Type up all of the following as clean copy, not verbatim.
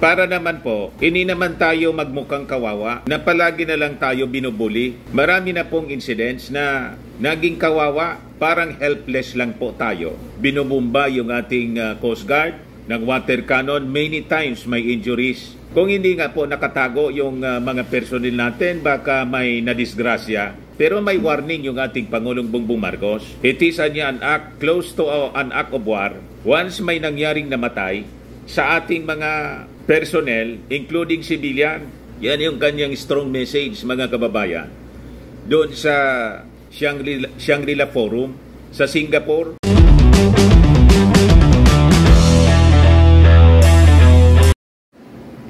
Para naman po, hindi naman tayo magmukhang kawawa na palagi na lang tayo binubuli. Marami na pong incidents na naging kawawa, parang helpless lang po tayo. Binubumba yung ating Coast Guard ng water cannon, many times may injuries. Kung hindi nga po nakatago yung mga personnel natin, baka may nadisgrasya. Pero may warning yung ating Pangulong Bongbong Marcos. It is an act close to an act of war. Once may nangyaring namatay sa ating mga personnel, including civilian, yan yung kanyang strong message, mga kababayan. Doon sa Shangri-La Forum sa Singapore.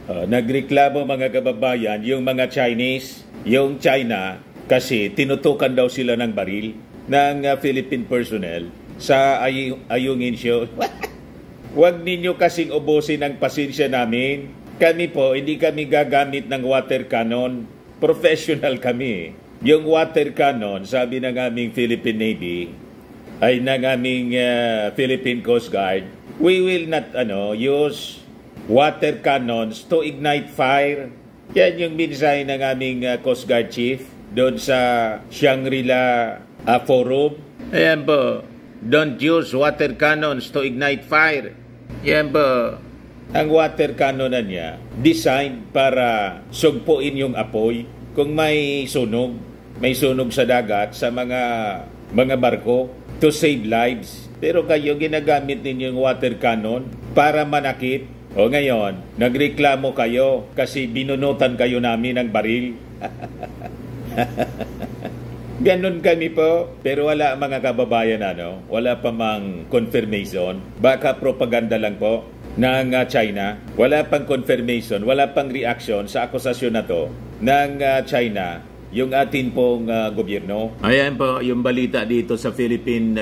Nagreklamo mga kababayan yung mga Chinese, yung China, kasi tinutukan daw sila ng baril ng Philippine personnel sa Ayungin Show. Huwag ninyo kasing ubusin ang pasensya namin. Kami po, hindi kami gagamit ng water cannon. Professional kami. Yung water cannon, sabi ng aming Philippine Navy, ay ng aming Philippine Coast Guard, we will not use water cannons to ignite fire. Yan yung mensahe ng aming Coast Guard Chief doon sa Shangri-La Forum. Ayan po, don't use water cannons to ignite fire. Yan po, ang water cannon na niya, designed para sugpuin yung apoy kung may sunog sa dagat, sa mga barko, to save lives. Pero kayo, ginagamit ninyo yung water cannon para manakit. O ngayon, nagreklamo kayo kasi binunutan kayo namin ng baril. Ganon kami po. Pero wala mga kababayan, wala pa mang confirmation. Baka propaganda lang po ng China. Wala pang confirmation, wala pang reaction sa akusasyon na to ng China, yung atin pong gobyerno. Ayan po yung balita dito sa Philippine,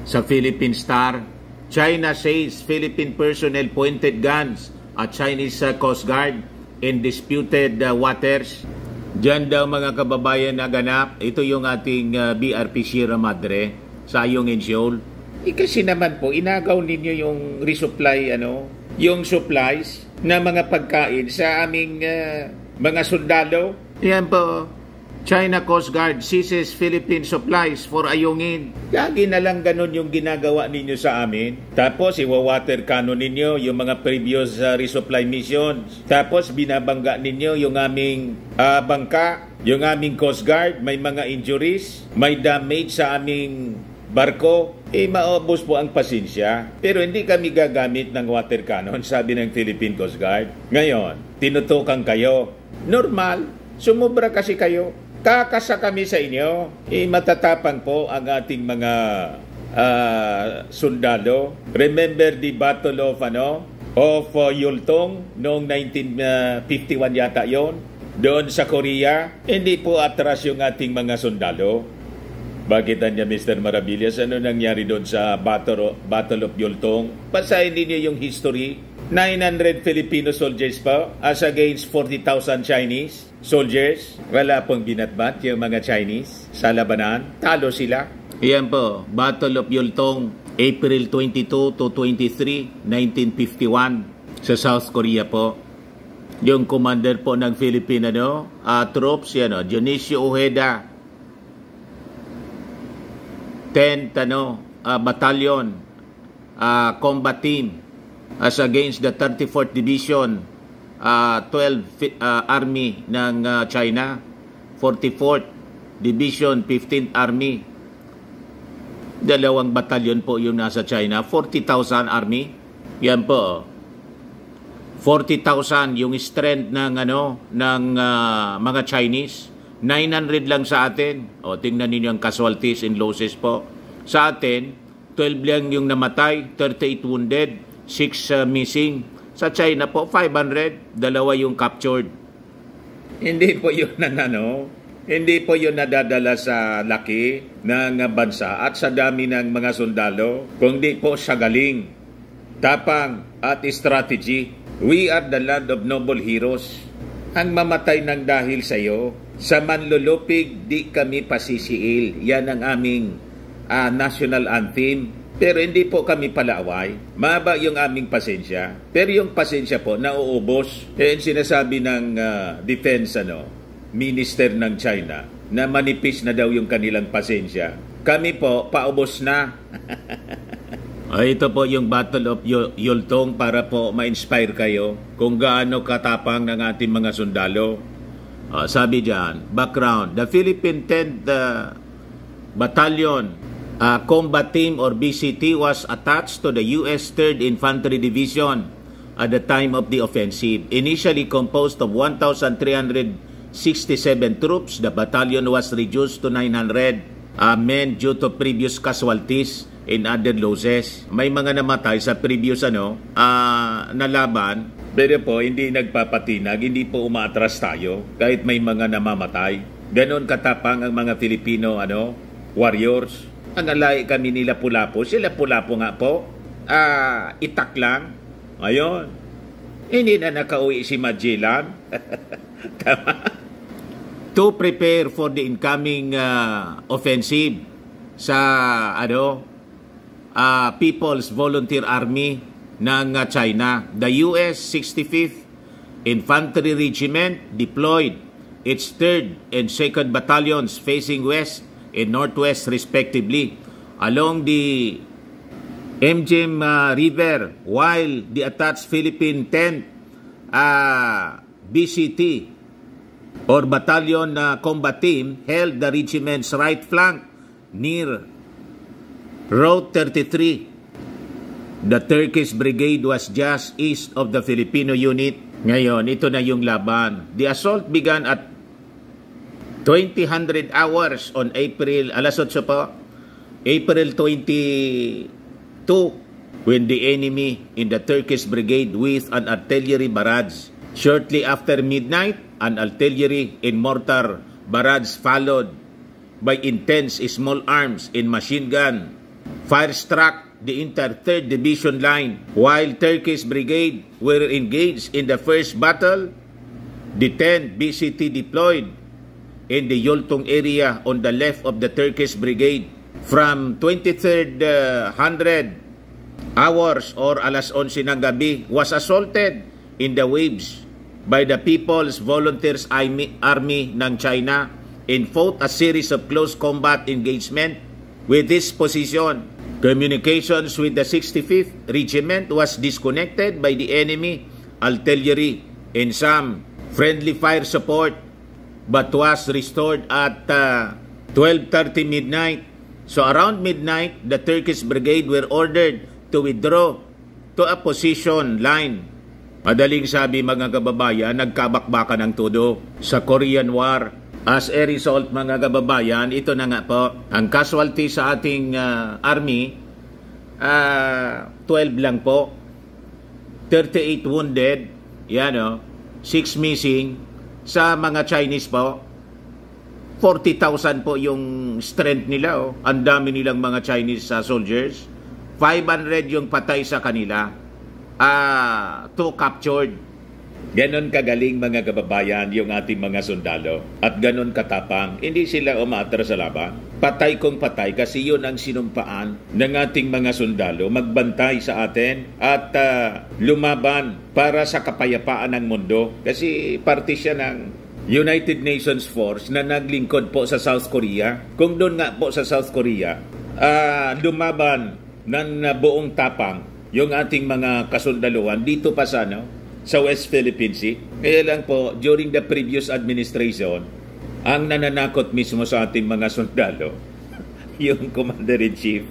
sa Philippine Star. China says Philippine personnel pointed guns at Chinese Coast Guard in disputed waters. Diyan daw mga kababayan naganap. Ito yung ating BRP Sierra Madre sa Ayungin Shoal. Kasi naman po, inagaw ninyo yung resupply, yung supplies na mga pagkain sa aming mga sundalo. Yan po. China Coast Guard seizes Philippine supplies for Ayungin. Lagi na lang ganun yung ginagawa ninyo sa amin. Tapos iwa-water cannon ninyo yung mga previous resupply missions. Tapos binabangga ninyo yung aming bangka, yung aming Coast Guard, may mga injuries, may damage sa aming barko. Maubos po ang pasensya. Pero hindi kami gagamit ng water cannon, sabi ng Philippine Coast Guard. Ngayon, tinutukan kayo. Normal, sumubra kasi kayo. Kakasa kami sa inyo. Matatapang po ang ating mga sundalo. Remember the Battle of Yultong noong 1951 yata yon, doon sa Korea. Hindi po atras yung ating mga sundalo. Bakit niya, Mr. Maravillas? Ano nangyari doon sa Battle of Yultong? Basahin niyo yung history. 900 Filipino soldiers pa as against 40,000 Chinese soldiers. Wala pong binatbat yung mga Chinese sa labanan. Talo sila. Iyan po, Battle of Yultong, April 22 to 23, 1951 sa South Korea po. Yung commander po ng Philippine troops, Dionisio Ojeda, 10th Battalion Combat Team as against the 34th Division 12th Army ng China, 44th Division 15th Army. Dalawang batalyon po yung nasa China, 40,000 Army. Yan po. 40,000 yung strength ng mga Chinese. 900 lang sa atin. Tingnan niyo ang casualties and losses po. Sa atin, 12 lang yung namatay, 38 wounded, 6 missing. Sa China po, 500, dalawa yung captured. Hindi po yun hindi po yun nadadala sa laki ng bansa at sa dami ng mga sundalo, kundi po sa galing, tapang at strategy. We are the land of noble heroes. Ang mamatay ng dahil sa iyo, sa manlulupig di kami pasisiil. Yan ang aming national anthem. Pero hindi po kami palaaway. Mahaba yung aming pasensya. Pero yung pasensya po, nauubos. Yung sinasabi ng defense minister ng China na manipis na daw yung kanilang pasensya. Kami po, paubos na. Ito po yung Battle of Yultong para po ma-inspire kayo kung gaano katapang ng ating mga sundalo. Sabi dyan, background, the Philippine 10th Battalion Combat Team or BCT was attached to the U.S. 3rd Infantry Division at the time of the offensive. Initially composed of 1,367 troops, the battalion was reduced to 900 men due to previous casualties in other losses. May mga namatay sa previous na laban, pero po hindi nagpapatinag, hindi po umaatras tayo kahit may mga namamatay. Ganon katapang ang mga Filipino warriors. Ang alay kami nila Pulapo, sila Pulapo nga po, itak lang. Ayun. Hindi na nakauwi si Magellan. Tama. To prepare for the incoming offensive sa People's Volunteer Army ng China. The US 65th Infantry Regiment deployed its 3rd and 2nd battalions facing west and northwest respectively along the Mjim River, while the attached Philippine 10th BCT or Battalion Combat Team held the regiment's right flank near Route 33. The Turkish Brigade was just east of the Filipino unit. Ngayon, ito na yung laban. The assault began at 2000 hours on April 8 po, April 22, when the enemy in the Turkish Brigade with an artillery barrage. Shortly after midnight, an artillery and mortar barrage followed by intense small arms and machine gun fire struck the entire 3rd Division line. While Turkish Brigade were engaged in the first battle, the 10th BCT deployed in the Yultong area on the left of the Turkish Brigade. From 23rd 100 hours or alas 11 ng gabi was assaulted in the waves by the People's Volunteers Army ng China and fought a series of close combat engagement with this position. Communications with the 65th Regiment was disconnected by the enemy artillery and some friendly fire support, but was restored at 12:30 midnight. So around midnight, the Turkish Brigade were ordered to withdraw to a position line. Madaling sabi mga kababayan, nagkabakbakan ng todo sa Korean War. As a result mga kababayan, ito na nga po, ang casualty sa ating army, 12 lang po, 38 wounded, 6 missing. Sa mga Chinese po, 40,000 po yung strength nila. Ang dami nilang mga Chinese soldiers. 500 yung patay sa kanila. 2 captured. Ganon kagaling mga kababayan yung ating mga sundalo. At ganon katapang. Hindi sila umaatras sa laban. Patay kung patay kasi yun ang sinumpaan ng ating mga sundalo. Magbantay sa atin at lumaban para sa kapayapaan ng mundo. Kasi parte siya ng United Nations Force na naglingkod po sa South Korea. Kung doon nga po sa South Korea, lumaban ng buong tapang yung ating mga kasundaluhan dito pa sa West Philippine Sea. Kaya lang po, during the previous administration, ang nananakot mismo sa ating mga sundalo, yung Commander-in-Chief.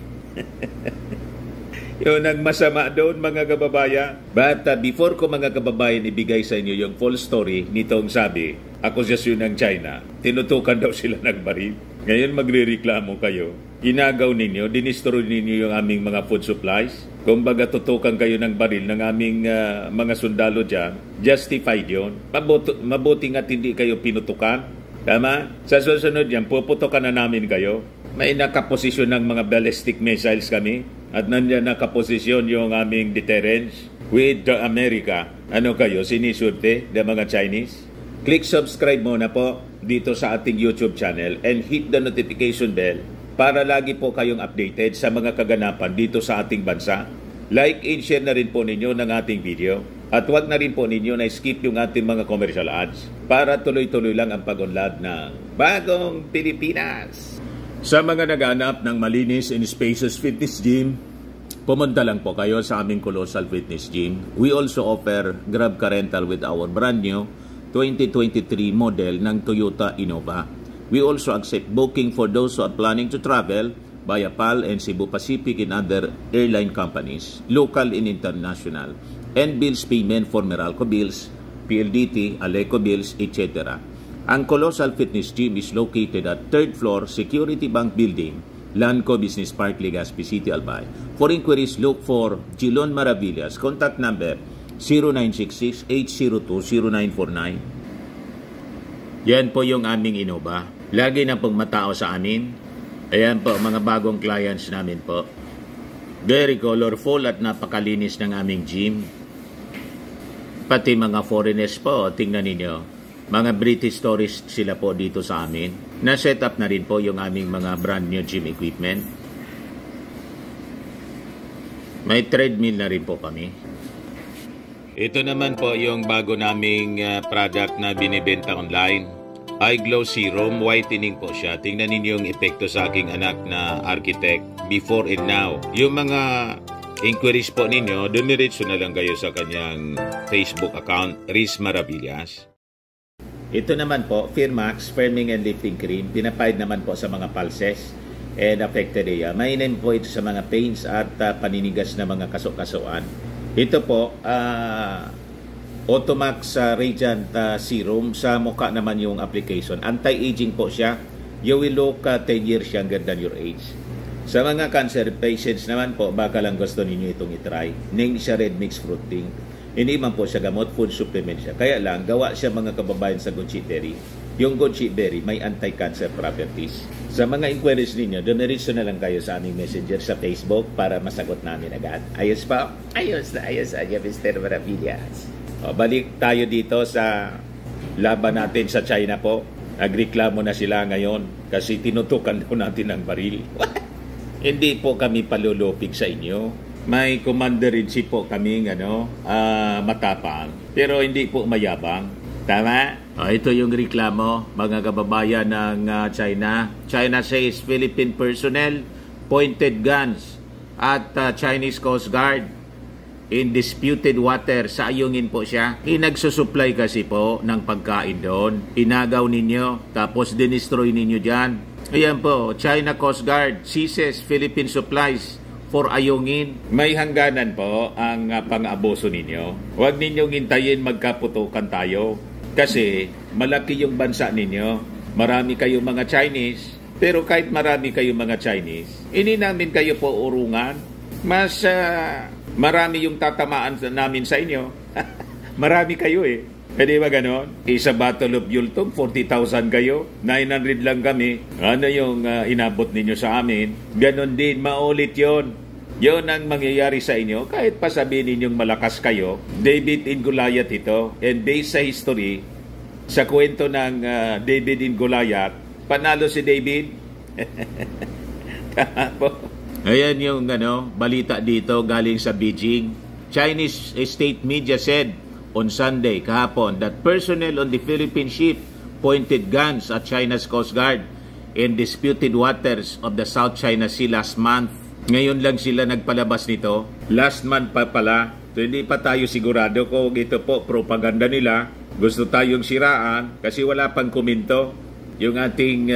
Yung nagmasama doon mga kababayan. But before ko mga kababayan ibigay sa inyo yung full story nitong sabi, akusasyon ng China, tinutukan daw sila ng baril. Ngayon magrereklamo kayo. Ginagaw ninyo, dinistro ninyo yung aming mga food supplies. Kung baga tutukan kayo ng baril ng aming mga sundalo dyan, justified yun. Mabuti nga't hindi kayo pinutukan. Tama? Sa susunod yan, puputukan na namin kayo. May nakaposisyon ng mga ballistic missiles kami. At nandiyan nakaposisyon yung aming deterrence with America. Ano kayo, sinisurte ng mga Chinese? Click subscribe muna po dito sa ating YouTube channel and hit the notification bell para lagi po kayong updated sa mga kaganapan dito sa ating bansa. Like and share na rin po ninyo ng ating video. At huwag na rin po ninyo na skip yung ating mga commercial ads para tuloy-tuloy lang ang pag-unlad ng Bagong Pilipinas. Sa mga naghahanap ng malinis and spacious fitness gym, pumunta lang po kayo sa aming Colossal Fitness Gym. We also offer Grab Car Rental with our brand new 2023 model ng Toyota Innova. We also accept booking for those who are planning to travel via PAL and Cebu Pacific and other airline companies, local and international, and bills payment for Meralco bills, PLDT, Aleco bills, etc. Ang Colossal Fitness Gym is located at 3rd floor Security Bank Building, Lanco Business Park, Legazpi City, Albay. For inquiries, look for Gilon Maravillas. Contact number 0966-802-0949. Yan po yung aming Innova. Lagi na pong matao sa amin. Ayan po, mga bagong clients namin po. Very colorful at napakalinis ng aming gym. Pati mga foreigners po, tingnan ninyo. Mga British tourists sila po dito sa amin. Na-set up na rin po yung aming mga brand new gym equipment. May treadmill na rin po kami. Ito naman po yung bago naming product na binibenta online. iGlow Serum, whitening po siya. Tingnan ninyo yung epekto sa aking anak na architect before and now. Yung mga inquiries po ninyo, dumiretso na lang kayo sa kanyang Facebook account, Riz Maravillas. Ito naman po, Firmax Firming and Lifting Cream. Pinapahid naman po sa mga pulses and affected area. Mainam po ito sa mga pains at paninigas na mga kasok-kasuan. Ito po, Automax Radiant Serum. Sa mukha naman yung application. Anti-aging po siya. You will look 10 years younger than your age. Sa mga cancer patients naman po, baka lang gusto ninyo itong itry. Hindi siya red mix fruiting. Hindi man po siya gamot, food supplement siya. Kaya lang, gawa siya mga kababayan sa goji berry. Yung goji berry may anti-cancer properties. Sa mga inquiries ninyo, dumiretso na lang kayo sa aming messenger sa Facebook para masagot namin agad. Ayos pa? Ayos na Mr. Maravillas. Balik tayo dito sa laban natin sa China po. Nagreklamo na sila ngayon kasi tinutukan po natin ang baril. Hindi po kami palulupig sa inyo. May commander-in-chief po kaming matapang, pero hindi po mayabang. Tama? Ito yung reklamo, mga kababayan ng China. China says Philippine personnel pointed guns at Chinese Coast Guard in disputed water. Sa ayungin po siya. Nagsusupply kasi po ng pagkain doon. Inagaw ninyo, tapos dinestroy ninyo dyan. Ayan po, China Coast Guard seizes Philippine supplies for ayungin. May hangganan po ang pang-abuso ninyo. Huwag ninyong hintayin magkaputukan tayo. Kasi malaki yung bansa ninyo. Marami kayong mga Chinese. Pero kahit marami kayong mga Chinese, hindi namin kayo po urungan. Mas marami yung tatamaan namin sa inyo. Marami kayo eh. Pwede ba ganon? Sa Battle of Yultong, 40,000 kayo. 900 lang kami. Ano yung inabot ninyo sa amin? Ganon din, maulit yon. Yon ang mangyayari sa inyo. Kahit pa sabihin ninyong malakas kayo, David and Goliath ito. And based sa history, sa kwento ng David and Goliath, panalo si David. Tama po. Ayan yung balita dito galing sa Beijing. Chinese state media said on Sunday kahapon that personnel on the Philippine ship pointed guns at China's Coast Guard in disputed waters of the South China Sea last month. Ngayon lang sila nagpalabas nito. Last month pa pala. So hindi pa tayo sigurado kung ito po propaganda nila. Gusto tayong siraan kasi wala pang komento yung ating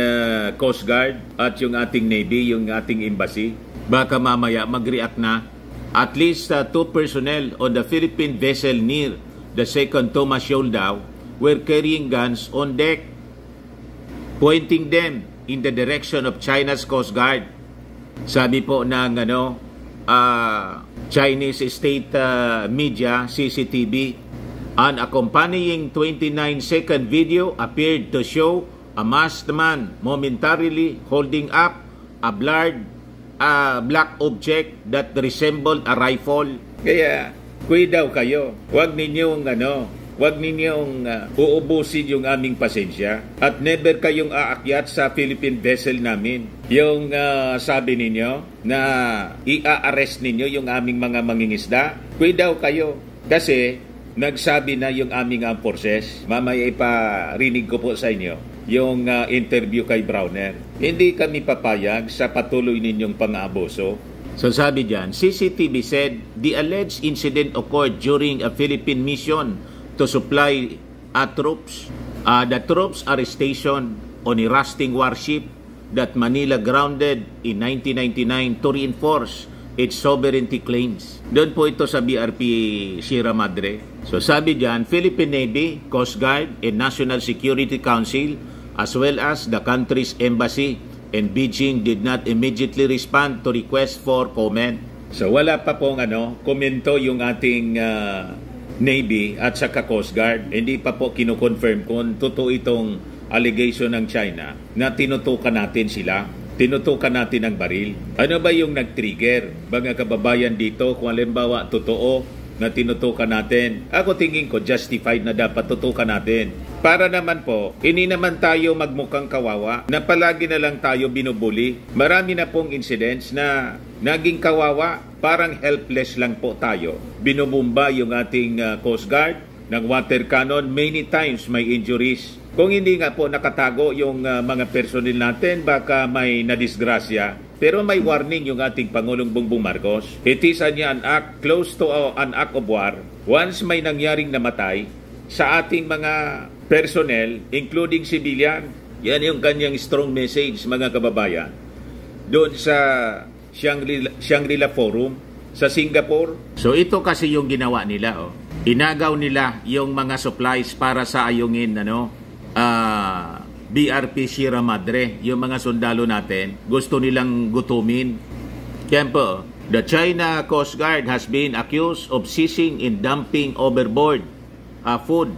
Coast Guard at yung ating Navy, yung ating embassy. Baka mamaya mag-react na. At least 2 personnel on the Philippine vessel near the second Thomas Yoldao were carrying guns on deck, pointing them in the direction of China's Coast Guard. Sabi po ng Chinese state media, CCTV, an accompanying 29-second video appeared to show a masked man momentarily holding up a blurred black object that resembled a rifle. Kaya, kuwi daw kayo. Huwag ninyong Huwag ninyong uubusin yung aming pasensya at never kayong aakyat sa Philippine vessel namin. Yung sabi ninyo na i-arrest ninyo yung aming mga mangingisda, pwede daw kayo. Kasi nagsabi na yung aming armed forces, mamaya iparinig ko po sa inyo yung interview kay Browner. Hindi kami papayag sa patuloy ninyong pang-aabuso. So sabi dyan, CCTV said the alleged incident occurred during a Philippine mission to supply troops. The troops are stationed on a rusting warship that Manila grounded in 1999 to reinforce its sovereignty claims. Doon po ito sa BRP Sierra Madre. So sabi dyan, Philippine Navy, Coast Guard, and National Security Council, as well as the country's embassy and Beijing did not immediately respond to request for comment. So wala pa pong komento yung ating Navy at saka Coast Guard. Hindi pa po kino-confirm kung totoo itong allegation ng China na tinutukan natin sila. Tinutukan natin ang baril. Ano ba yung nag-trigger? Mga kababayan dito, kung halimbawa totoo na tinutukan natin, ako tingin ko justified na dapat tutukan natin. Para naman po, hindi naman tayo magmukhang kawawa na palagi na lang tayo binubuli. Marami na pong incidents na naging kawawa, parang helpless lang po tayo. Binubumba yung ating Coast Guard ng water cannon, many times may injuries. Kung hindi nga po nakatago yung mga personnel natin, baka may nadisgrasya. Pero may warning yung ating Pangulong Bongbong Marcos. It is an act close to an act of war. Once may nangyaring namatay sa ating mga personnel, including civilian, yan yung kanyang strong message, mga kababayan. Doon sa Shangri-La Forum sa Singapore. So ito kasi yung ginawa nila. Inagaw nila yung mga supplies para sa ayungin BRP Sierra Madre, yung mga sundalo natin, gusto nilang gutumin. Kaya po, the China Coast Guard has been accused of seizing and dumping overboard food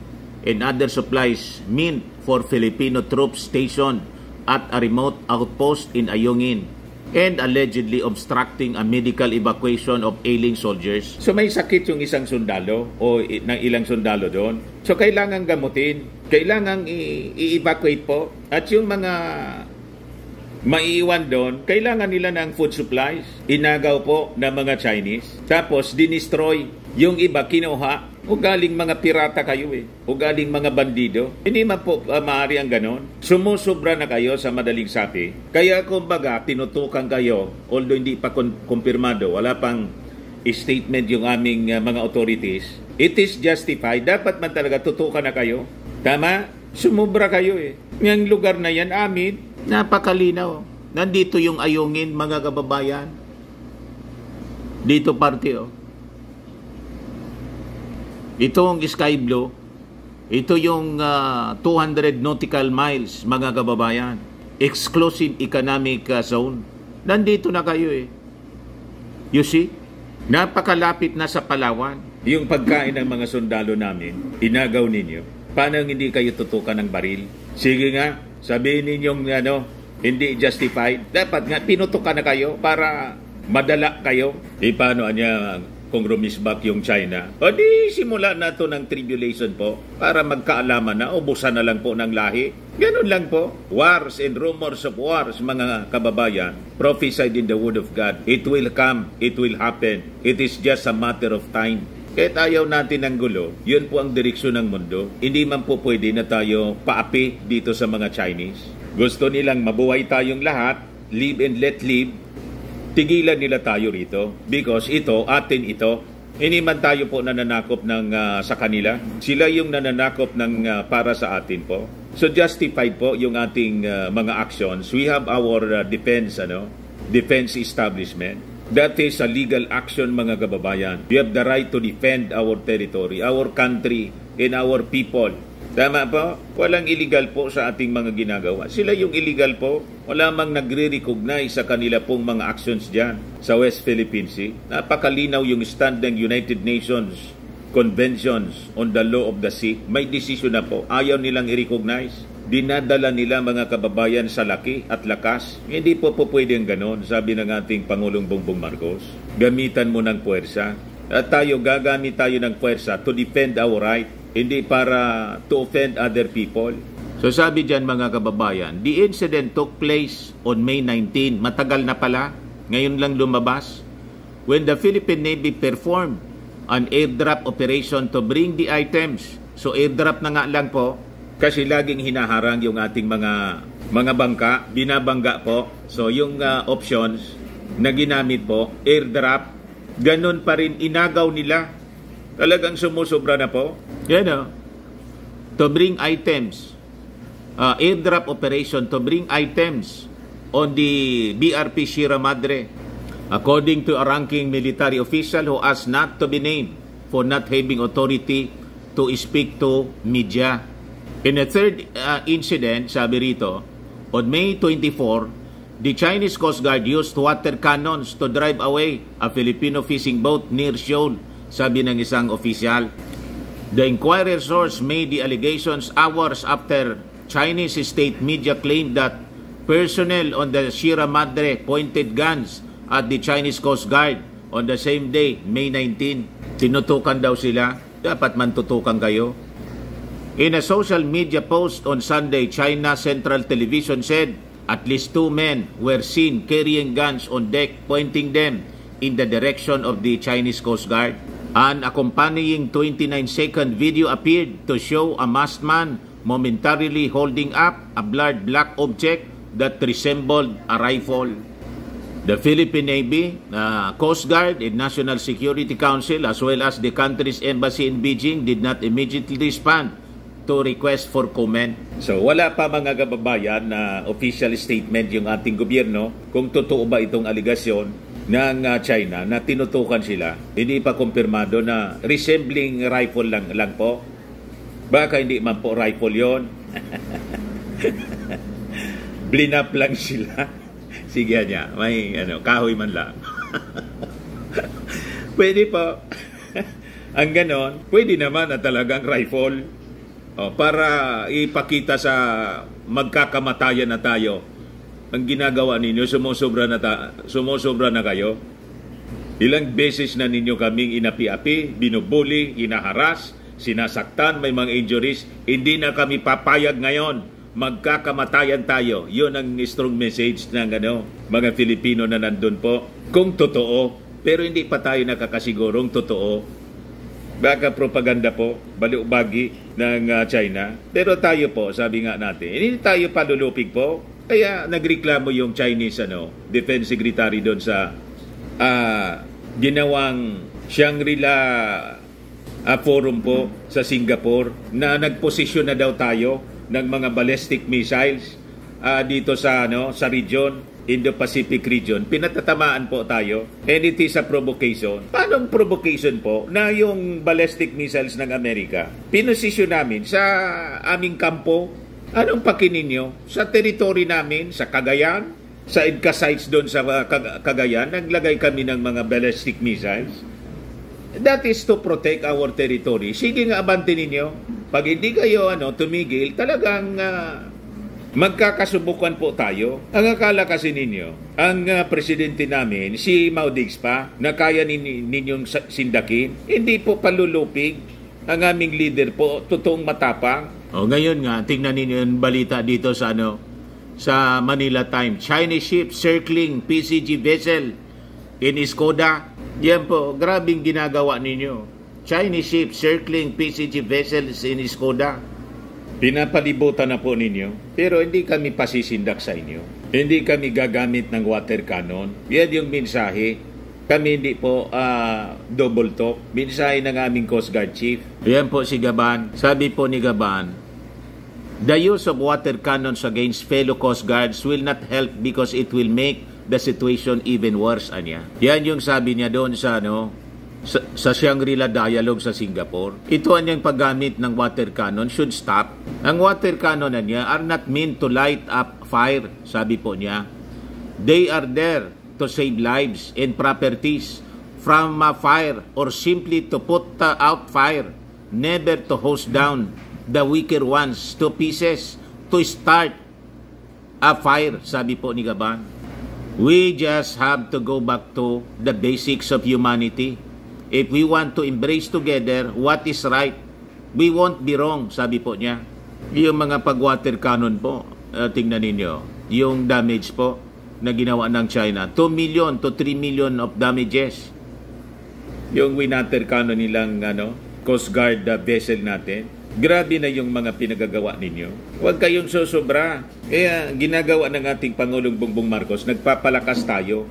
and other supplies meant for Filipino troops stationed at a remote outpost in Ayungin and allegedly obstructing a medical evacuation of ailing soldiers. So may sakit yung isang sundalo o ng ilang sundalo doon. So kailangan gamutin, kailangan i-evacuate po. At yung mga maiiwan doon, kailangan nila ng food supplies. Inagaw po ng mga Chinese. Tapos dinestroy. Yung iba kinuha. O galing mga pirata kayo o galing mga bandido. Hindi man po maaari ang ganon. Sumusobra na kayo sa madaling sabi. Kaya kumbaga, tinutukan kayo, although hindi pa kumpirmado, wala pang statement yung aming mga authorities. It is justified. Dapat man talaga tutukan na kayo. Tama? Sumubra kayo Yung lugar na yan, amin, napakalinaw. Nandito yung Ayungin, mga kababayan. Dito parte Itong Sky Blue, ito yung 200 nautical miles, mga kababayan. Exclusive economic zone. Nandito na kayo You see? Napakalapit na sa Palawan. Yung pagkain ng mga sundalo namin, inagaw ninyo. Paano hindi kayo tutukan ng baril? Sige nga, sabihin ninyong hindi justified. Dapat nga, pinutukan na kayo para madala kayo. Paano niya kung rumisbak yung China? O di simula na to ng tribulation po para magkaalaman na, ubusan na lang po ng lahi. Ganun lang po. Wars and rumors of wars, mga kababayan, prophesied in the Word of God. It will come. It will happen. It is just a matter of time. Kahit ayaw natin ng gulo, yun po ang direksyon ng mundo. Hindi man po pwede na tayo paapi dito sa mga Chinese. Gusto nilang mabuhay tayong lahat, live and let live. Tigilan nila tayo rito because atin ito. Hindi man tayo po nananakop sa kanila. Sila yung nananakop para sa atin po. So justified po yung ating mga actions. We have our defense establishment. That is a legal action, mga kababayan. We have the right to defend our territory, our country, and our people. Tama po? Walang illegal po sa ating mga ginagawa. Sila yung illegal po. Wala mang nagre-recognize sa kanila pong mga actions dyan sa West Philippine Sea. Napakalinaw yung stand ng United Nations Conventions on the Law of the Sea. May decision na po. Ayaw nilang i-recognize. Dinadala nila, mga kababayan, sa laki at lakas. Hindi po pwedeng ganon, sabi ng ating Pangulong Bongbong Marcos. Gamitan mo ng puwersa. At gagamit tayo ng puwersa to defend our right. hindi para to offend other people. So sabi dyan mga kababayan, the incident took place on May 19. Matagal na pala, ngayon lang lumabas. When the Philippine Navy performed an airdrop operation to bring the items. So airdrop na nga lang po, kasi laging hinaharang yung ating mga bangka, binabangga po. So yung options na ginamit po, airdrop, ganun pa rin inagaw nila. Talagang sumusobra na po. Yan o. To bring items. Airdrop operation to bring items on the BRP Sierra Madre. According to a ranking military official who asked not to be named for not having authority to speak to media. In a third incident, sabi rito, on May 24, the Chinese Coast Guard used water cannons to drive away a Filipino fishing boat near Seoul, sabi ng isang official. The Inquirer source made the allegations hours after Chinese state media claimed that personnel on the Sierra Madre pointed guns at the Chinese Coast Guard on the same day, May 19. Tinutukan daw sila. Dapat man tutukan kayo. In a social media post on Sunday, China Central Television said at least 2 men were seen carrying guns on deck, pointing them in the direction of the Chinese Coast Guard. An accompanying 29-second video appeared to show a masked man momentarily holding up a blurred black object that resembled a rifle. The Philippine Navy, Coast Guard, and National Security Council, as well as the country's embassy in Beijing, did not immediately respond to request for comment. So wala pa mga kababayan na official statement yung ating gobyerno kung totoo ba itong aligasyon ng China na tinutukan sila. Hindi pa kumpirmado na resembling rifle lang po. Baka hindi man po rifle yon. Blinap lang sila. Sige niya, may kahoy man lang. Pwede po. Ang ganon, pwede naman na talagang rifle. Para ipakita sa magkakamatayan na tayo. Ang ginagawa ninyo, sumusobra na kayo. Ilang beses na ninyo kaming inapi-api, binubuli, inaharas, sinasaktan, may mga injuries. Hindi na kami papayag ngayon. Magkakamatayan tayo. Yun ang strong message ng mga Filipino na nandun po. Kung totoo, pero hindi pa tayo nakakasigurong totoo. Baka propaganda po, baliw-bagi ng China. Pero tayo po, sabi nga natin, hindi tayo palulupig po. Kaya nagreklamo yung Chinese Defense Secretary doon sa ginawang Shangri-La forum po sa Singapore na nagposisyon na daw tayo ng mga ballistic missiles dito sa region, Indo-Pacific region. Pinatatamaan po tayo. And it is a provocation. Paano provocation po na yung ballistic missiles ng Amerika pinosisyon namin sa aming kampo? Anong pakininyo? Sa territory namin, sa Cagayan, sa EDCA sites doon sa Cagayan, naglagay kami ng mga ballistic missiles. That is to protect our territory. Sige nga, abante ninyo. Pag hindi kayo tumigil, talagang magkakasubukan po tayo. Ang akala kasi ninyo, ang presidente namin, si Mao Digspa, na kaya ninyong sindakin, hindi po palulupig. Ang aming leader po, totoong matapang. Ngayon nga, tingnan ninyo yung balita dito sa sa Manila Times. Chinese ship circling PCG vessel in Skoda. Yan po, grabing ginagawa ninyo. Chinese ship circling PCG vessels in Skoda. Pinapalibutan na po ninyo. Pero hindi kami pasisindak sa inyo. Hindi kami gagamit ng water cannon. Yan yung mensahe. Kami hindi po double talk. Mensahe ng aming Coast Guard Chief. Yan po si Gaban. Sabi po ni Gaban, the use of water cannons against fellow Coast Guards will not help because it will make the situation even worse, anya. Yan yung sabi niya doon sa sa Shangri-La Dialogue sa Singapore. Ito ang paggamit ng water cannon should stop. Ang water cannon niya are not meant to light up fire, sabi po niya. They are there to save lives and properties from a fire or simply to put out fire, never to hose down the weaker ones to pieces to start a fire, sabi po ni Gaban. We just have to go back to the basics of humanity. If we want to embrace together what is right We won't be wrong, sabi po niya. Yung mga pag-water cannon po, tingnan ninyo, yung damage po na ginawa ng China, 2 million to 3 million of damages. Yung water cannon nilang Coast Guard vessel natin, grabe na yung mga pinagagawa ninyo. Huwag kayong susobra. Kaya ginagawa ng ating Pangulong Bongbong Marcos, nagpapalakas tayo.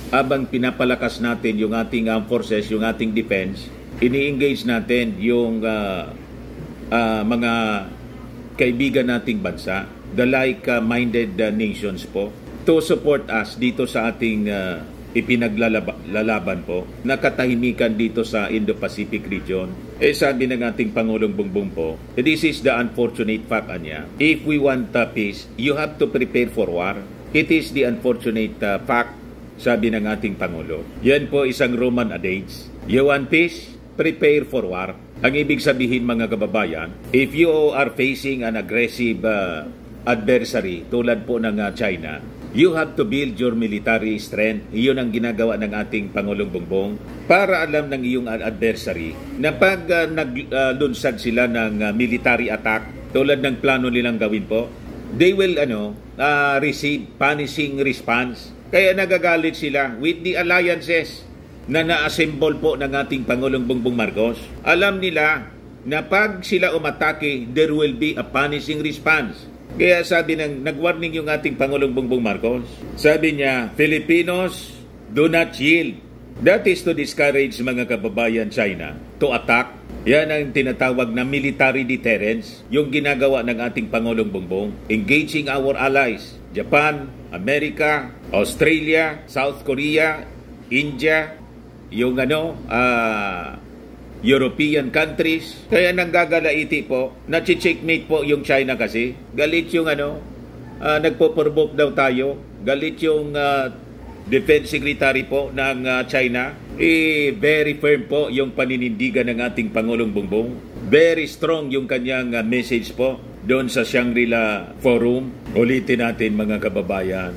Habang pinapalakas natin yung ating armed forces, yung ating defense, ini-engage natin yung mga kaibigan nating bansa, the like-minded nations po, to support us dito sa ating ipinaglalaban po, nakatahimikan dito sa Indo-Pacific region. Sabi ng ating Pangulong Bongbong po, this is the unfortunate fact niya. If we want peace, you have to prepare for war. It is the unfortunate fact, sabi ng ating Pangulo. Yan po isang Roman adage. You want peace? Prepare for war. Ang ibig sabihin mga kababayan, if you are facing an aggressive adversary tulad po ng China, you have to build your military strength. Iyon ang ginagawa ng ating Pangulong Bongbong para alam ng iyong adversary na pag naglunsad sila ng military attack tulad ng plano nilang gawin po, they will receive punishing response. Kaya nagagalit sila with the alliances na na-assemble po ng ating Pangulong Bongbong Marcos. Alam nila na pag sila umatake, there will be a punishing response. Kaya sabi nag-warning yung ating Pangulong Bongbong Marcos. Sabi niya, Filipinos, do not yield. That is to discourage mga kababayan China to attack. Yan ang tinatawag na military deterrence, yung ginagawa ng ating Pangulong Bongbong, engaging our allies, Japan, America, Australia, South Korea, India, yung European countries. Kaya nanggagalaiti po, na-checkmate po yung China kasi. Galit yung nagpo-provoke daw tayo. Galit yung Defense Secretary po ng China. Very firm po yung paninindigan ng ating Pangulong Bongbong. Very strong yung kanyang message po doon sa Shangri-La Forum. Ulitin natin mga kababayan,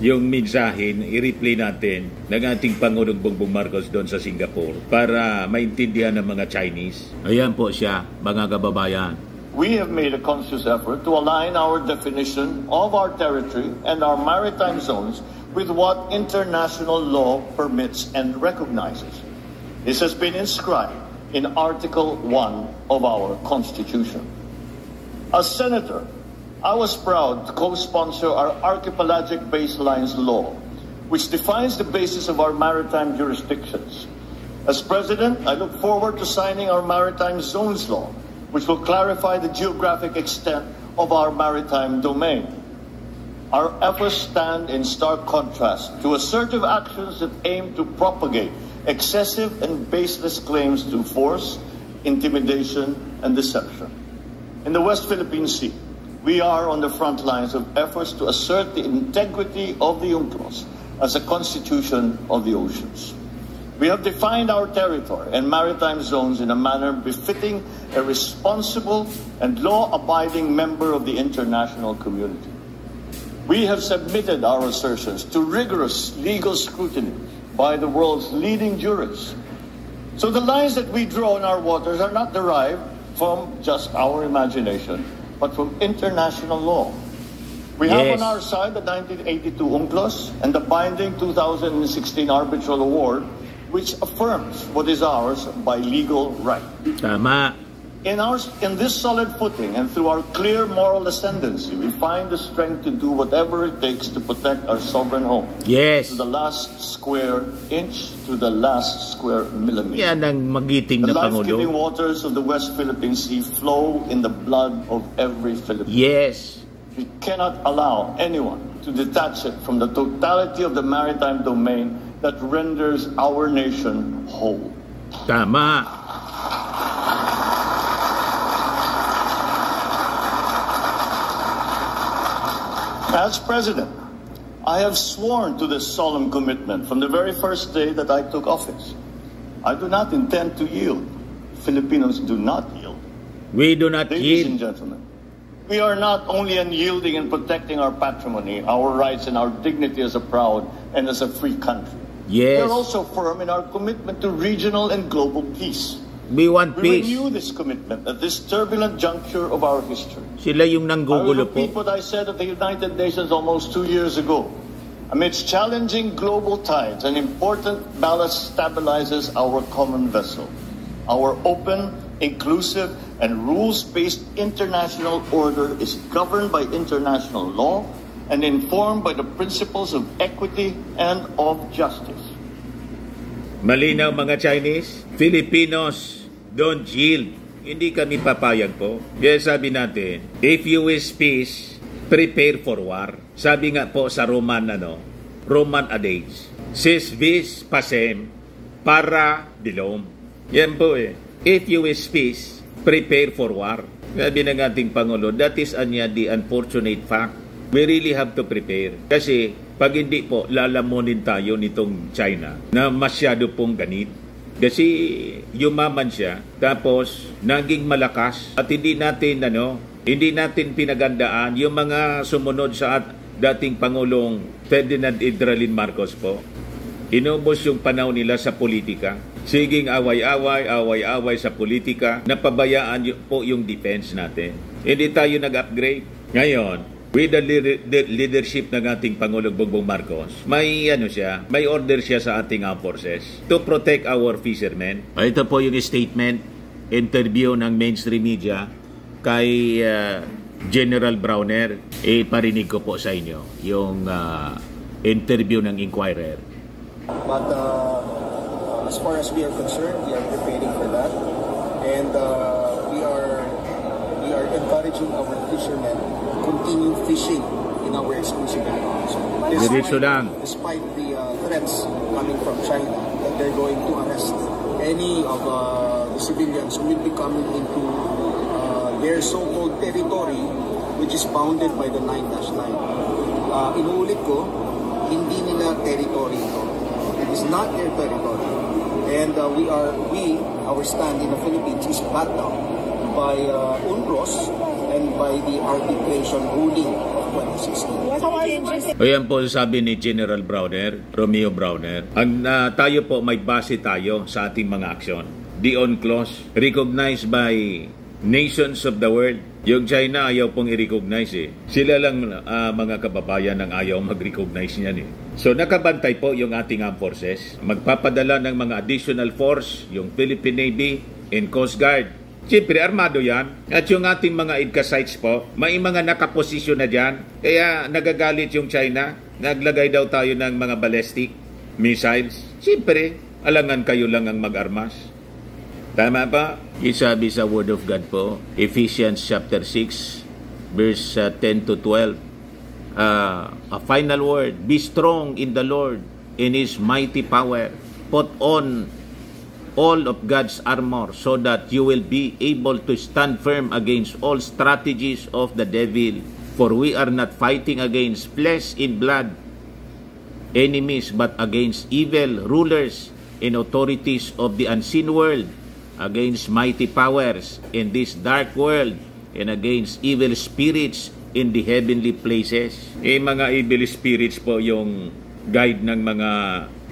yung mensahe, i-replay natin ng ating Pangulong Bongbong Marcos doon sa Singapore para maintindihan ng mga Chinese. Ayan po siya, mga kababayan. We have made a conscious effort to align our definition of our territory and our maritime zones with what international law permits and recognizes. This has been inscribed in Article 1 of our Constitution. As Senator, I was proud to co-sponsor our Archipelagic Baselines Law, which defines the basis of our maritime jurisdictions. As President, I look forward to signing our Maritime Zones Law, which will clarify the geographic extent of our maritime domain. Our efforts stand in stark contrast to assertive actions that aim to propagate excessive and baseless claims to force, intimidation, and deception. In the West Philippine Sea, we are on the front lines of efforts to assert the integrity of the UNCLOS as a constitution of the oceans. We have defined our territory and maritime zones in a manner befitting a responsible and law-abiding member of the international community. We have submitted our assertions to rigorous legal scrutiny by the world's leading jurists. So the lines that we draw in our waters are not derived from just our imagination, but from international law. We have on our side the 1982 UNCLOS and the binding 2016 arbitral award, which affirms what is ours by legal right. Tama. In this solid footing and through our clear moral ascendancy, we find the strength to do whatever it takes to protect our sovereign home. Yes. To the last square inch, to the last square millimeter. Yan ang magiting na Pangulo. The life-giving waters of the West Philippine Sea flow in the blood of every Filipino. Yes. We cannot allow anyone to detach it from the totality of the maritime domain that renders our nation whole. Tama. As President, I have sworn to this solemn commitment from the very first day that I took office. I do not intend to yield. Filipinos do not yield. We do not Ladies yield. and gentlemen, we are not only unyielding in protecting our patrimony, our rights, and our dignity as a proud and as a free country. Yes. We are also firm in our commitment to regional and global peace. We want We peace. renew this commitment at this turbulent juncture of our history. Sila yung I nanggugulo will repeat po. what I said at the United Nations almost 2 years ago. Amidst challenging global tides, an important ballast stabilizes our common vessel. Our open, inclusive, and rules-based international order is governed by international law and informed by the principles of equity and of justice. Malinaw mga Chinese, Filipinos don't yield. Hindi kami papayag po. Kaya sabi natin, if you wish peace, prepare for war. Sabi nga po sa Roman adage, sis vis pacem para dilom. Yan po eh. If you wish peace, prepare for war. Sabi ng ating Pangulo, that is the unfortunate fact. We really have to prepare. Kasi pag hindi po, lalamunin tayo nitong China na masyado pong ganit. Kasi yumaman siya, tapos naging malakas at hindi natin pinagandaan yung mga sumunod sa dating Pangulong Ferdinand Idralin Marcos po. Inubos yung panahon nila sa politika. Siging away-away sa politika, napabayaan po yung defense natin. Hindi tayo nag-upgrade. Ngayon, with the leadership ng ating Pangulong Bongbong Marcos, may order siya sa ating armed forces to protect our fishermen. Ito po yung statement, interview ng mainstream media kay General Browner. Parinig ko po sa inyo yung interview ng Inquirer. But as far as we are concerned, we are preparing for that, and we are encouraging our fishermen to continue fishing in our exclusive waters. Despite the threats coming from China that they're going to arrest any of the civilians who will be coming into their so-called territory, which is bounded by the 9-line. Inuulit ko, hindi nila territory ito. It is not their territory. And our stand in the Philippines is backed up by UNCLOS and by the arbitration ruling of 2016. Ayan po sabi ni General Browner, Romeo Browner, tayo po may base tayo sa ating mga aksyon. The UNCLOS, recognized by nations of the world. Yung China ayaw pong i-recognize eh. Sila lang mga kababayan ang ayaw mag-recognize niyan eh. So nakabantay po yung ating armed forces. Magpapadala ng mga additional force, yung Philippine Navy and Coast Guard. Siyempre, armado yan. At yung ating mga IDCA sites po, may mga nakaposisyon na dyan. Kaya nagagalit yung China. Naglagay daw tayo ng mga ballistic missiles. Siyempre, alangan kayo lang ang mag-armas. Tama pa? Isabi sa Word of God po, Ephesians chapter 6, verse 10 to 12. A final word, be strong in the Lord, in His mighty power. Put on all of God's armor so that you will be able to stand firm against all strategies of the devil. For we are not fighting against flesh and blood enemies, but against evil rulers and authorities of the unseen world, against mighty powers in this dark world, and against evil spirits in the heavenly places. Mga evil spirits po yung guide ng mga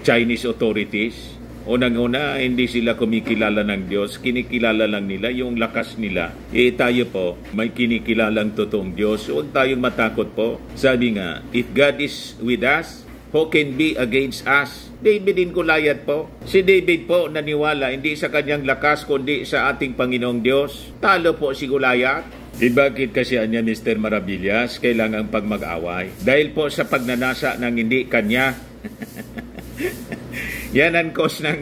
Chinese authorities. Unang-una, hindi sila kumikilala ng Diyos. Kinikilala lang nila yung lakas nila. Tayo po, may kinikilalang totoong Diyos. Huwag tayong matakot po. Sabi nga, if God is with us, who can be against us? David din Goliath po. Si David po naniwala hindi sa kanyang lakas kundi sa ating Panginoong Diyos. Talo po si Goliath. Bakit kasi niya, Mr. Maravillas, kailangan pag mag-away? Dahil po sa pagnanasa ng hindi kanya. Yan ang cause ng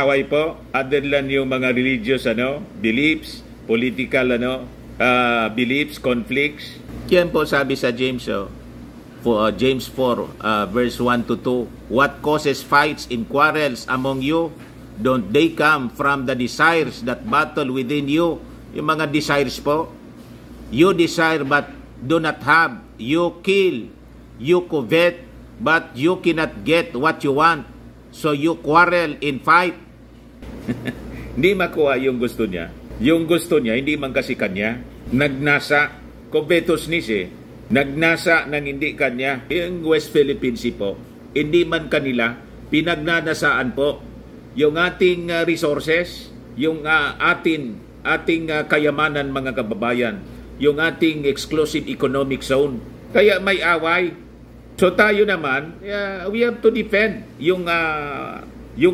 away po. Other than yung mga religious beliefs, political beliefs, conflicts. Yan po sabi sa James James 4 verse 1 to 2. What causes fights and quarrels among you? Don't they come from the desires that battle within you? Yung mga desires po. You desire but do not have. You kill. You covet but you cannot get what you want. So you quarrel and fight. Hindi makuha yung gusto niya. Yung gusto niya, hindi man kasi kanya. Nagnasa. Covetous-ness eh. Nagnasa ng hindi kanya. Yung West Philippine Sea po, hindi man kanila, pinagnanasaan po yung ating resources, yung ating kayamanan mga kababayan, yung ating exclusive economic zone. Kaya may away. So tayo naman, we have to defend yung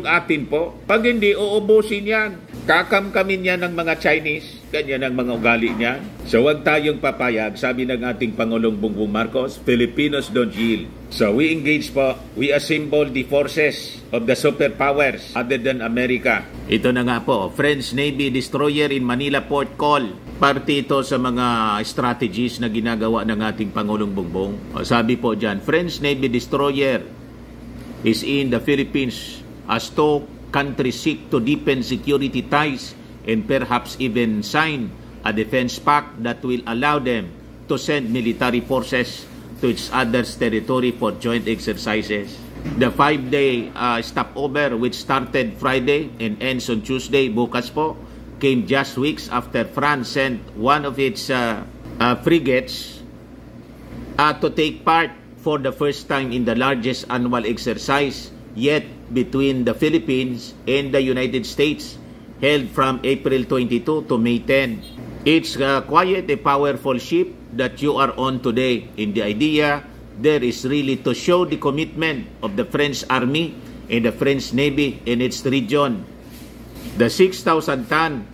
atin po. Pag hindi, uubusin yan. Kakamkamin yan ng mga Chinese. Ganyan ang mga ugali niyan. So huwag tayong papayag. Sabi ng ating Pangulong Bongbong Marcos, Filipinos don't yield. So we engage po. We assemble the forces of the superpowers other than America. Ito na nga po, French Navy destroyer in Manila Port Call. Parte ito sa mga strategies na ginagawa ng ating Pangulong Bongbong. Sabi po dyan, French Navy destroyer is in the Philippines as two countries seek to deepen security ties and perhaps even sign a defense pact that will allow them to send military forces to each other's territory for joint exercises. The 5-day stopover, which started Friday and ends on Tuesday, bukas po, came just weeks after France sent one of its frigates to take part for the first time in the largest annual exercise yet between the Philippines and the United States, held from April 22 to May 10. It's quite a powerful ship that you are on today. In the idea, there is really to show the commitment of the French Army and the French Navy in its region. The 6,000-ton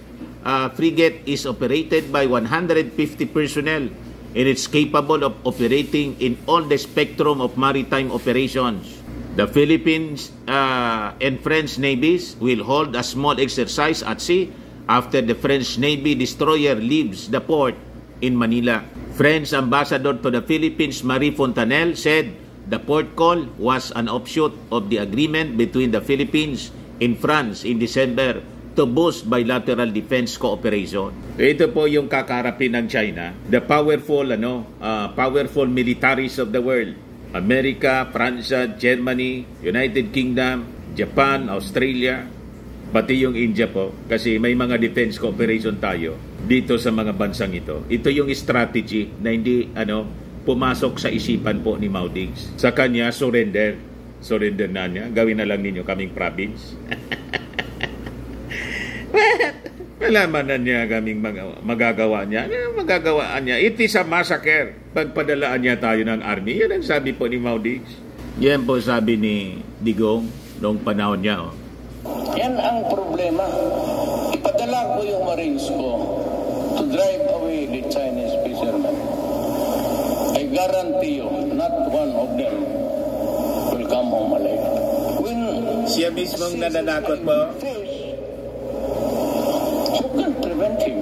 frigate is operated by 150 personnel and it's capable of operating in all the spectrum of maritime operations. The Philippines and French navies will hold a small exercise at sea after the French Navy destroyer leaves the port in Manila. French ambassador to the Philippines, Marie Fontanelle, said the port call was an offshoot of the agreement between the Philippines and France in December to boost bilateral defense cooperation. Ito po yung kakarapin ng China, the powerful militaries of the world. Amerika, Fransa, Germany, United Kingdom, Japan, Australia, pati yung India po, kasi may mga defense cooperation tayo dito sa mga bansang ito. Ito yung strategy na hindi pumasok sa isipan po ni Mao Diggs. Sa kanya, surrender na niya. Gawin na lang ninyo kaming province. Malaman na niya kaming magagawa niya. Magagawaan niya. It is a massacre. Pagpadalaan niya tayo ng army. Yan ang sabi po ni Mao Diggs. Yan po sabi ni Digong noong panahon niya. Yan ang problema. Ipadala ko yung Marines ko to drive away the Chinese fishermen. I guarantee you, not one of them will come home alive. When siya mismong nananakot po. You can prevent him.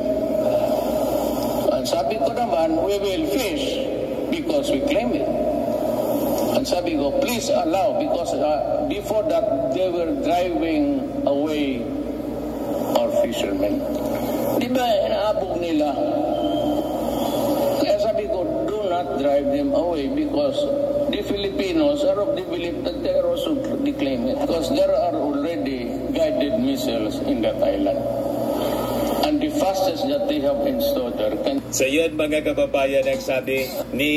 And sabi ko naman, we will fish because we claim it. And sabi ko, please allow, because before that, they were driving away our fishermen. Di ba, inaabog nila? Kaya sabi ko, do not drive them away because the Filipinos are of the belief that they are also declaim it. Because there are already guided missiles in that island. And the fastest that they have installed there can... So yun mga kababayan ang sabi ni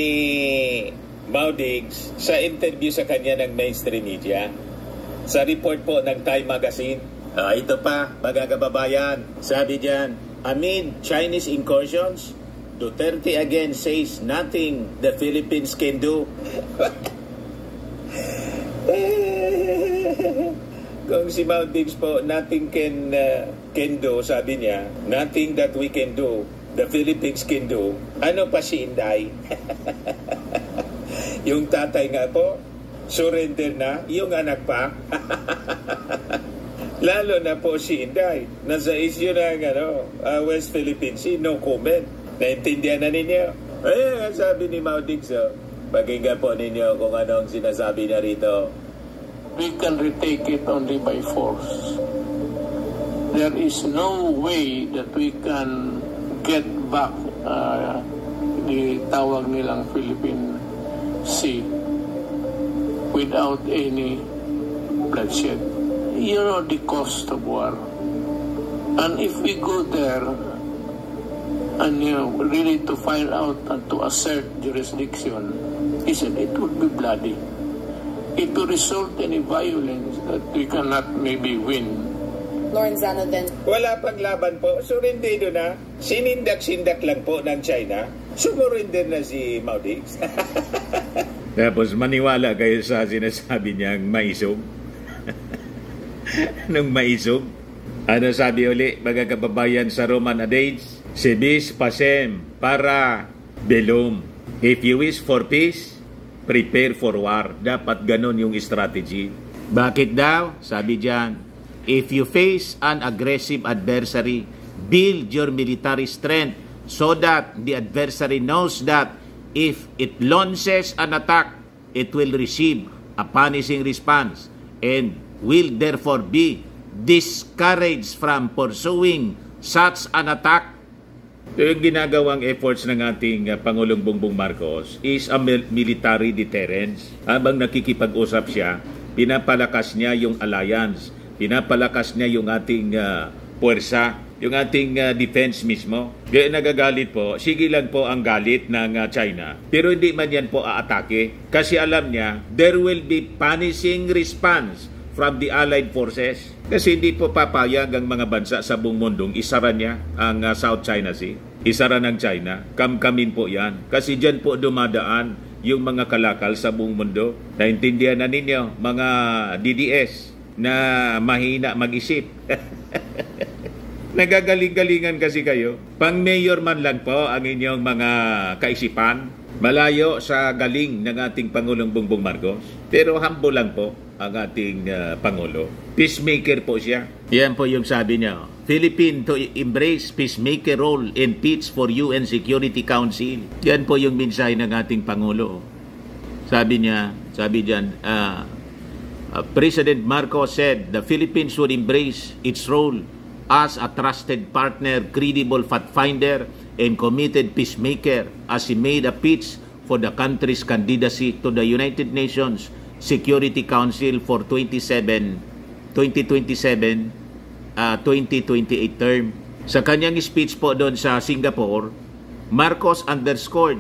Mao Diggs sa interview sa kanya ng mainstream media. Sa report po ng Time Magazine. Ito pa mga kababayan, sabi diyan, amid Chinese incursions, Duterte again says nothing the Philippines can do. Kung si Mao Diggs po, nothing can do, sabi niya, nothing that we can do, the Philippines can do. Ano pa si Inday? Yung tatay nga po, surrender na, yung anak pa. Lalo na po si Inday, nasa issue ng West Philippine Sea, no comment. Naintindihan na ninyo? Sabi ni Mao Diggs, pakinggan po ninyo kung anong sinasabi niya rito. We can retake it only by force. There is no way that we can get back the tawag nilang Philippine Sea without any bloodshed. You know the cost of war. And if we go there and really to find out and to assert jurisdiction, it would be bloody. It will result in a violence that we cannot maybe win. Lorenzana then. Wala pang laban po. Surindido na. Sinindak-sindak lang po ng China. Sumurinder na si Mao Diggs. Tapos maniwala kayo sa sinasabi niyang maisog. Nung maisog. Ano sabi uli, mga kababayan sa Roman adage? Si bis pacem para bellum. If you wish for peace, prepare for war. Dapat ganun yung strategy. Bakit daw? Sabi diyan, if you face an aggressive adversary, build your military strength so that the adversary knows that if it launches an attack, it will receive a punishing response and will therefore be discouraged from pursuing such an attack. Yung ginagawang efforts ng ating Pangulong Bongbong Marcos is a military deterrence. Habang nakikipag-usap siya, pinapalakas niya yung alliance, pinapalakas niya yung ating puwersa, yung ating defense mismo. Kaya nagagalit po, sige lang po ang galit ng China. Pero hindi man yan po aatake. Kasi alam niya, there will be punishing response from the allied forces. Kasi hindi po papayag ang mga bansa sa buong mundong isara niya ang South China Sea. Isara ng China. Kamkamin po yan. Kasi dyan po dumadaan yung mga kalakal sa buong mundo. Naintindihan na ninyo, mga DDS na mahina mag-isip. Nagagaling-galingan kasi kayo. Pang-mayor man lang po ang inyong mga kaisipan. Malayo sa galing ng ating Pangulong Bongbong Marcos. Pero humble lang po ang ating Pangulo. Peacemaker po siya. Yan po yung sabi niya. Philippines to embrace peacemaker role in pitch for UN Security Council. Yan po yung mensahe ng ating Pangulo. Sabi niya, President Marcos said the Philippines would embrace its role as a trusted partner, credible fact-finder, and committed peacemaker as he made a pitch for the country's candidacy to the United Nations Security Council for 2027-2028 term. Sa kanyang speech po doon sa Singapore, Marcos underscored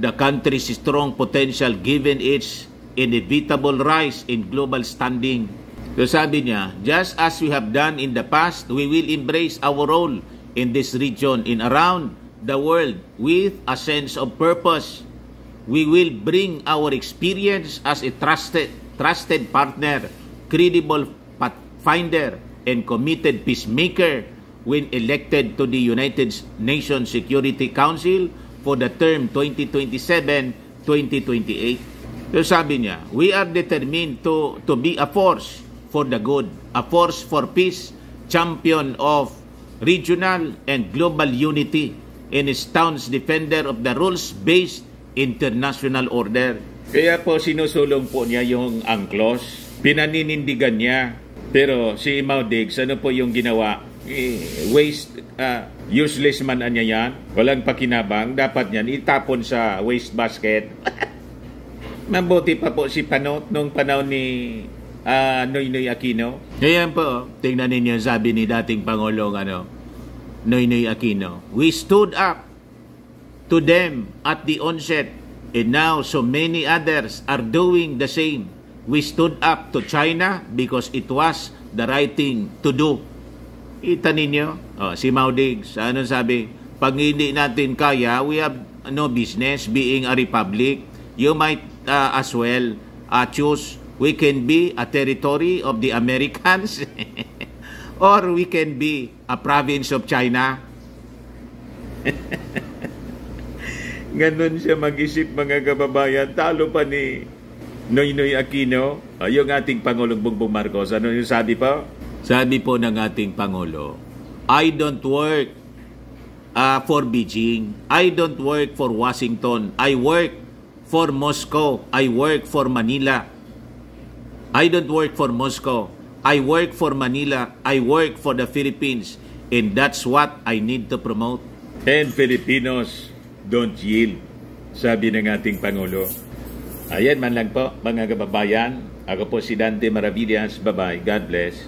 the country's strong potential given its inevitable rise in global standing. So sabi niya, just as we have done in the past, we will embrace our role in this region and around the world with a sense of purpose. We will bring our experience as a trusted partner, credible pathfinder, and committed peacemaker when elected to the United Nations Security Council for the term 2027-2028. So sabi niya, we are determined to be a force for the good, a force for peace, champion of regional and global unity, and a staunch defender of the rules-based international order. Kaya po sinusulong po niya yung UNCLOS, pinaninindigan niya. Pero si Mao Diggs, ano po yung ginawa? Useless man niya yan, walang pakinabang, dapat niyan itapon sa waste basket. Mabuti pa po si Panot nung panahon ni Noynoy Aquino. Ngayon po, tingnan ninyo sabi ni dating Pangulong Noynoy Aquino, we stood up to them at the onset, and now so many others are doing the same. We stood up to China because it was the right thing to do. Kita ninyo, si Mao Diggs, ano sabi? Pag hindi natin kaya, we have no business being a republic. You might as well choose, we can be a territory of the Americans or we can be a province of China. Ganon siya mag-isip, mga kababayan. Talo pa ni Noynoy Aquino, yung ating Pangulong Bongbong Marcos. Ano yung sabi pa? Sabi po ng ating Pangulo, I don't work for Beijing. I don't work for Washington. I work for Moscow. I work for Manila. I don't work for Moscow. I work for Manila. I work for the Philippines. And that's what I need to promote. And Filipinos don't yield, sabi ng ating Pangulo. Ayan man lang po, mga kababayan. Ako po si Dante Maravillas. Bye-bye. God bless.